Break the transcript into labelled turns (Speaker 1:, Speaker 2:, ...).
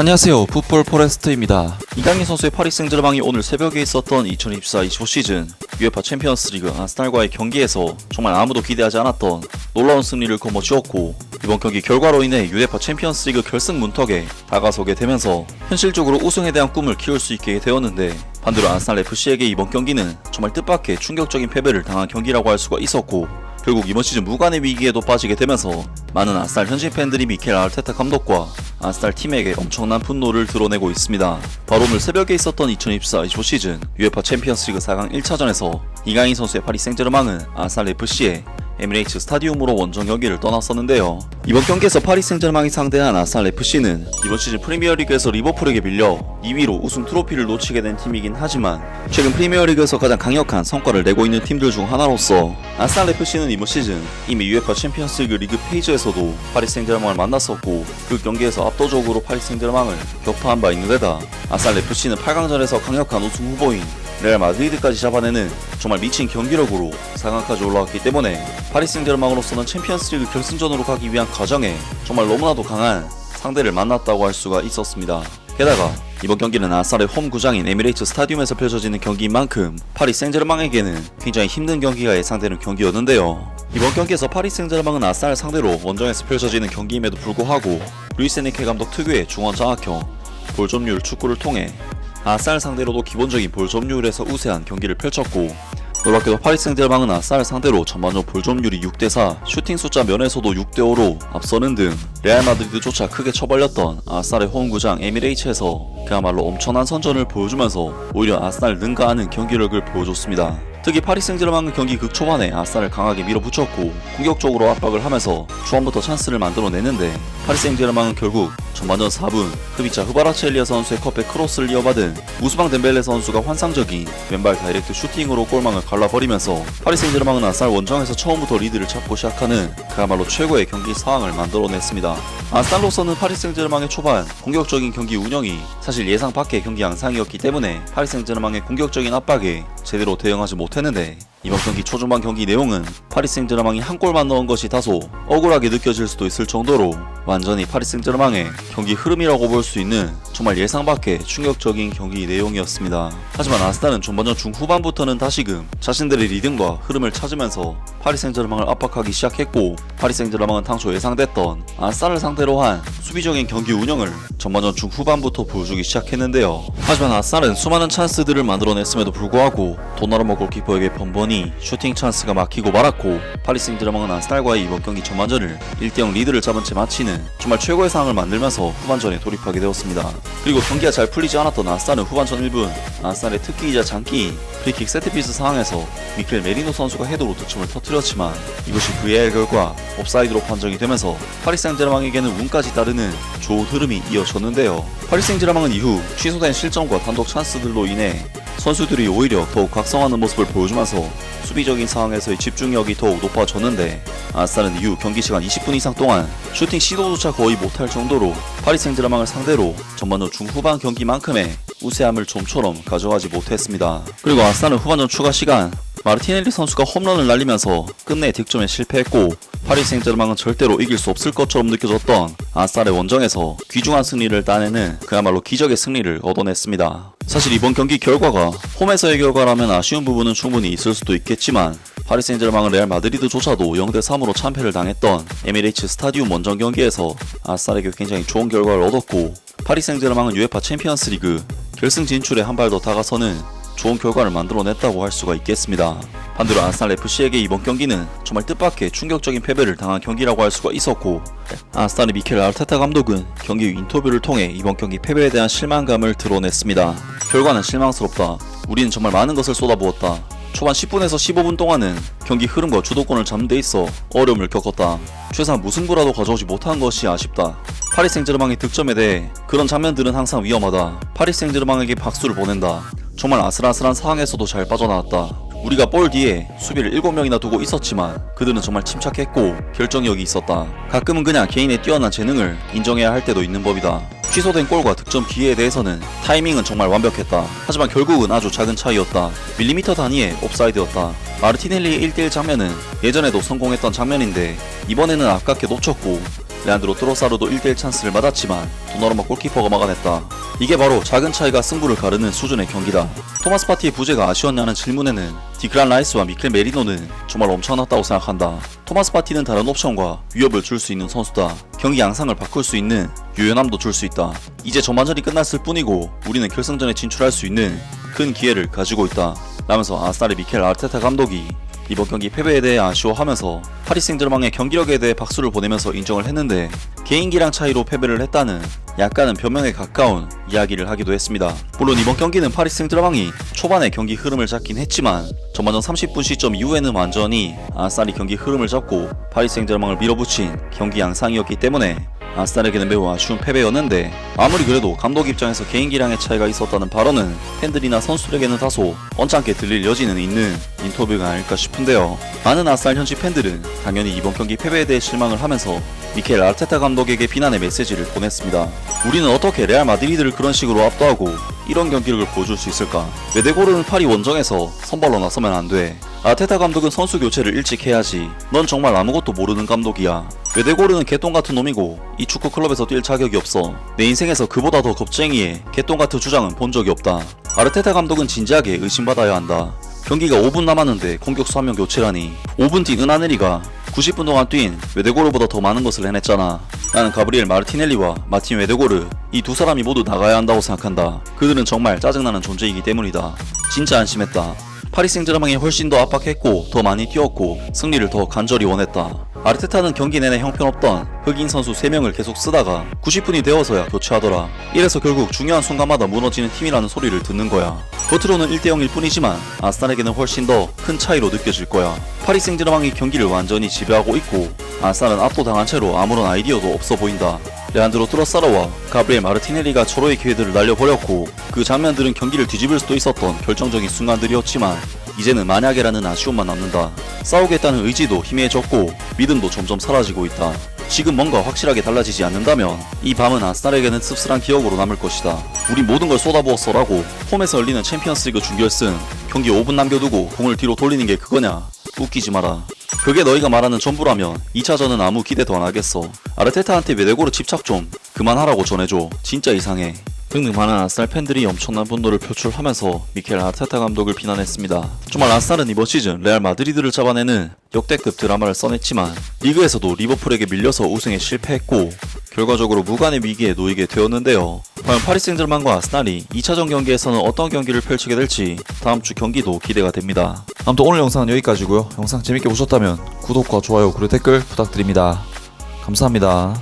Speaker 1: 안녕하세요, 풋볼 포레스트입니다. 이강인 선수의 파리 생제르맹이 오늘 새벽에 있었던 2024-25 시즌 UEFA 챔피언스 리그 아스날과의 경기에서 정말 아무도 기대하지 않았던 놀라운 승리를 거머쥐었고, 이번 경기 결과로 인해 UEFA 챔피언스 리그 결승 문턱에 다가서게 되면서 현실적으로 우승에 대한 꿈을 키울 수 있게 되었는데, 반대로 아스날 FC에게 이번 경기는 정말 뜻밖의 충격적인 패배를 당한 경기라고 할 수가 있었고, 결국 이번 시즌 무관의 위기에도 빠지게 되면서 많은 아스날 현지 팬들이 미켈 아르테타 감독과 아스날 팀에게 엄청난 분노를 드러내고 있습니다. 바로 오늘 새벽에 있었던 2024-25 시즌 UEFA 챔피언스 리그 4강 1차전에서 이강인 선수의 파리 생제르맹은 아스날 FC의 에미레이츠 스타디움으로 원정 경기를 떠났었는데요. 이번 경기에서 파리 생제르맹이 상대한 아스날 FC는 이번 시즌 프리미어리그에서 리버풀에게 밀려 2위로 우승 트로피를 놓치게 된 팀이긴 하지만, 최근 프리미어리그에서 가장 강력한 성과를 내고 있는 팀들 중 하나로서 아스날 FC는 이번 시즌 이미 UEFA 챔피언스리그 리그 페이지에서도 파리 생제르맹을 만났었고, 그 경기에서 압도적으로 파리 생제르맹을 격파한 바 있는 데다 아스날 FC는 8강전에서 강력한 우승 후보인 레알 마드리드까지 잡아내는 정말 미친 경기력으로 4강까지 올라왔기 때문에 파리 생제르맹으로서는 챔피언스리그 결승전으로 가기 위한 과정에 정말 너무나도 강한 상대를 만났다고 할 수가 있었습니다. 게다가 이번 경기는 아스날의 홈 구장인 에미레이츠 스타디움에서 펼쳐지는 경기인 만큼 파리 생제르맹에게는 굉장히 힘든 경기가 예상되는 경기였는데요. 이번 경기에서 파리 생제르맹은 아스날 상대로 원정에서 펼쳐지는 경기임에도 불구하고 루이스 에니케 감독 특유의 중원 장악형 볼 점유율 축구를 통해 아스날 상대로도 기본적인 볼 점유율에서 우세한 경기를 펼쳤고, 놀랍게도 파리 생제르맹은 아스날 상대로 전반전 볼 점유율이 6대4, 슈팅 숫자 면에서도 6대5로 앞서는 등 레알 마드리드조차 크게 쳐벌렸던 아스날의 홈구장 에미레이츠에서 그야말로 엄청난 선전을 보여주면서 오히려 아스날 능가하는 경기력을 보여줬습니다. 특히 파리 생제르맹은 경기 극초반에 아스날을 강하게 밀어붙였고 공격적으로 압박을 하면서 초반부터 찬스를 만들어내는데, 파리 생제르맹은 결국 전반전 4분 흡입자 흐바라첼리아 선수의 컵에 크로스를 이어받은 우스방 덴벨레 선수가 환상적인 왼발 다이렉트 슈팅으로 골망을 갈라버리면서 파리 생제르맹은 아스날 원정에서 처음부터 리드를 잡고 시작하는 그야말로 최고의 경기 상황을 만들어냈습니다. 아스날로서는 파리 생제르맹의 초반 공격적인 경기 운영이 사실 예상 밖의 경기 양상이었기 때문에 파리 생제르맹의 공격적인 압박에 제대로 대응하지 못했는데, 이번 경기 초중반 경기 내용은 파리 생제르맹이 한 골만 넣은 것이 다소 억울하게 느껴질 수도 있을 정도로 완전히 파리 생제르맹의 경기 흐름이라고 볼 수 있는 정말 예상 밖의 충격적인 경기 내용이었습니다. 하지만 아스날은 전반전 중후반부터는 다시금 자신들의 리듬과 흐름을 찾으면서 파리 생제르맹을 압박하기 시작했고, 파리 생제르맹은 당초 예상됐던 아스날을 상대로 한 수비적인 경기 운영을 전반전 중후반부터 보여주기 시작했는데요. 하지만 아스날은 수많은 찬스들을 만들어냈음에도 불구하고 도나루마 골키퍼에게 번번이 슈팅 찬스가 막히고 말았고, 파리 생제르맹은 아스날과의 이번 경기 전반전을 1대0 리드를 잡은 채 마치는 정말 최고의 상황을 만들면서 후반전에 돌입하게 되었습니다. 그리고 경기가 잘 풀리지 않았던 아스날은 후반전 1분 아스날의 특기이자 장기인 프리킥 세트피스 상황에서 미켈 메리노 선수가 헤더로 득점을 터뜨렸지만 이것이 VAR 결과 옵사이드로 판정이 되면서 파리 생제르맹에게는 운까지 따르는 좋은 흐름이 이어졌는데요. 파리 생제르맹은 이후 취소된 실점과 단독 찬스들로 인해 선수들이 오히려 더욱 각성하는 모습을 보여주면서 수비적인 상황에서의 집중력이 더욱 높아졌는데, 아스날은 이후 경기 시간 20분 이상 동안 슈팅 시도조차 거의 못할 정도로 파리 생제르맹을 상대로 전반전 중후반 경기만큼의 우세함을 좀처럼 가져가지 못했습니다. 그리고 아스날은 후반전 추가 시간 마르티넬리 선수가 홈런을 날리면서 끝내 득점에 실패했고, 파리 생제르맹은 절대로 이길 수 없을 것처럼 느껴졌던 아스날의 원정에서 귀중한 승리를 따내는 그야말로 기적의 승리를 얻어냈습니다. 사실 이번 경기 결과가 홈에서의 결과라면 아쉬운 부분은 충분히 있을 수도 있겠지만, 파리 생제르맹은 레알 마드리드조차도 0대3으로 참패를 당했던 에미레이츠 스타디움 원정 경기에서 아스날에게 굉장히 좋은 결과를 얻었고, 파리 생제르맹은 UEFA 챔피언스 리그 결승 진출에 한 발 더 다가서는 좋은 결과를 만들어냈다고 할 수가 있겠습니다. 반대로 아스날 FC에게 이번 경기는 정말 뜻밖의 충격적인 패배를 당한 경기라고 할 수가 있었고, 아스날의 미켈 아르테타 감독은 경기 인터뷰를 통해 이번 경기 패배에 대한 실망감을 드러냈습니다. 결과는 실망스럽다. 우리는 정말 많은 것을 쏟아부었다. 초반 10분에서 15분 동안은 경기 흐름과 주도권을 잡는 데 있어 어려움을 겪었다. 최소한 무승부라도 가져오지 못한 것이 아쉽다. 파리 생제르맹의 득점에 대해 그런 장면들은 항상 위험하다. 파리 생제르맹에게 박수를 보낸다. 정말 아슬아슬한 상황에서도 잘 빠져나왔다. 우리가 볼 뒤에 수비를 7명이나 두고 있었지만 그들은 정말 침착했고 결정력이 있었다. 가끔은 그냥 개인의 뛰어난 재능을 인정해야 할 때도 있는 법이다. 취소된 골과 득점 기회에 대해서는 타이밍은 정말 완벽했다. 하지만 결국은 아주 작은 차이였다. 밀리미터 단위의 옵사이드였다. 마르티넬리의 1대1 장면은 예전에도 성공했던 장면인데 이번에는 아깝게 놓쳤고, 레안드로 트로사르도 1대1 찬스를 맞았지만 도나루마 골키퍼가 막아냈다. 이게 바로 작은 차이가 승부를 가르는 수준의 경기다. 토마스 파티의 부재가 아쉬웠냐는 질문에는 디클란 라이스와 미켈 메리노는 정말 엄청났다고 생각한다. 토마스 파티는 다른 옵션과 위협을 줄 수 있는 선수다. 경기 양상을 바꿀 수 있는 유연함도 줄 수 있다. 이제 전반전이 끝났을 뿐이고 우리는 결승전에 진출할 수 있는 큰 기회를 가지고 있다 라면서 아스날의 미켈 아르테타 감독이 이번 경기 패배에 대해 아쉬워하면서 파리 생제르맹의 경기력에 대해 박수를 보내면서 인정을 했는데 개인기량 차이로 패배를 했다는 약간은 변명에 가까운 이야기를 하기도 했습니다. 물론 이번 경기는 파리 생제르맹이 초반에 경기 흐름을 잡긴 했지만 전반전 30분 시점 이후에는 완전히 아스날이 경기 흐름을 잡고 파리 생제르맹을 밀어붙인 경기 양상이었기 때문에 아스날에게는 매우 아쉬운 패배였는데 아무리 그래도 감독 입장에서 개인기량의 차이가 있었다는 발언은 팬들이나 선수들에게는 다소 언짢게 들릴 여지는 있는 인터뷰가 아닐까 싶은데요. 많은 아스날 현지 팬들은 당연히 이번 경기 패배에 대해 실망을 하면서 미켈 아르테타 감독에게 비난의 메시지를 보냈습니다. 우리는 어떻게 레알 마드리드를 그런 식으로 압도하고 이런 경기력을 보여줄 수 있을까? 외대고르는 파리 원정에서 선발로 나서면 안 돼. 아르테타 감독은 선수 교체를 일찍 해야지. 넌 정말 아무것도 모르는 감독이야. 외대고르는 개똥같은 놈이고 이 축구 클럽에서 뛸 자격이 없어. 내 인생에서 그보다 더 겁쟁이의 개똥같은 주장은 본 적이 없다. 아르테타 감독은 진지하게 의심받아야 한다. 경기가 5분 남았는데 공격수 1명 교체라니. 5분 뛴 은하네리가 90분 동안 뛴 외데고르보다 더 많은 것을 해냈잖아. 나는 가브리엘 마르티넬리와 마틴 외데고르 이 두 사람이 모두 나가야 한다고 생각한다. 그들은 정말 짜증나는 존재이기 때문이다. 진짜 안심했다. 파리 생제르맹이 훨씬 더 압박했고 더 많이 뛰었고 승리를 더 간절히 원했다. 아르테타는 경기 내내 형편없던 흑인 선수 3명을 계속 쓰다가 90분이 되어서야 교체하더라. 이래서 결국 중요한 순간마다 무너지는 팀이라는 소리를 듣는 거야. 겉으로는 1대0일 뿐이지만 아스날에게는 훨씬 더 큰 차이로 느껴질 거야. 파리 생제르맹이 경기를 완전히 지배하고 있고 아스날은 압도당한 채로 아무런 아이디어도 없어 보인다. 레안드로 트로사르와 가브리엘 마르티넬리가 서로의 기회들을 날려버렸고 그 장면들은 경기를 뒤집을 수도 있었던 결정적인 순간들이었지만 이제는 만약에라는 아쉬움만 남는다. 싸우겠다는 의지도 희미해졌고 믿음도 점점 사라지고 있다. 지금 뭔가 확실하게 달라지지 않는다면 이 밤은 아스날에게는 씁쓸한 기억으로 남을 것이다. 우리 모든 걸 쏟아부었어라고 홈에서 열리는 챔피언스리그 준결승 경기 5분 남겨두고 공을 뒤로 돌리는 게 그거냐? 웃기지 마라. 그게 너희가 말하는 전부라면 2차전은 아무 기대도 안 하겠어. 아르테타한테 외대고르 집착 좀 그만하라고 전해줘. 진짜 이상해. 등등 많은 아스날 팬들이 엄청난 분노를 표출하면서 미켈 아르테타 감독을 비난했습니다. 정말 아스날은 이번 시즌 레알 마드리드를 잡아내는 역대급 드라마를 써냈지만 리그에서도 리버풀에게 밀려서 우승에 실패했고 결과적으로 무관의 위기에 놓이게 되었는데요. 과연 파리 생제르맹과 아스날이 2차전 경기에서는 어떤 경기를 펼치게 될지 다음 주 경기도 기대가 됩니다. 아무튼 오늘 영상은 여기까지고요. 영상 재밌게 보셨다면 구독과 좋아요 그리고 댓글 부탁드립니다. 감사합니다.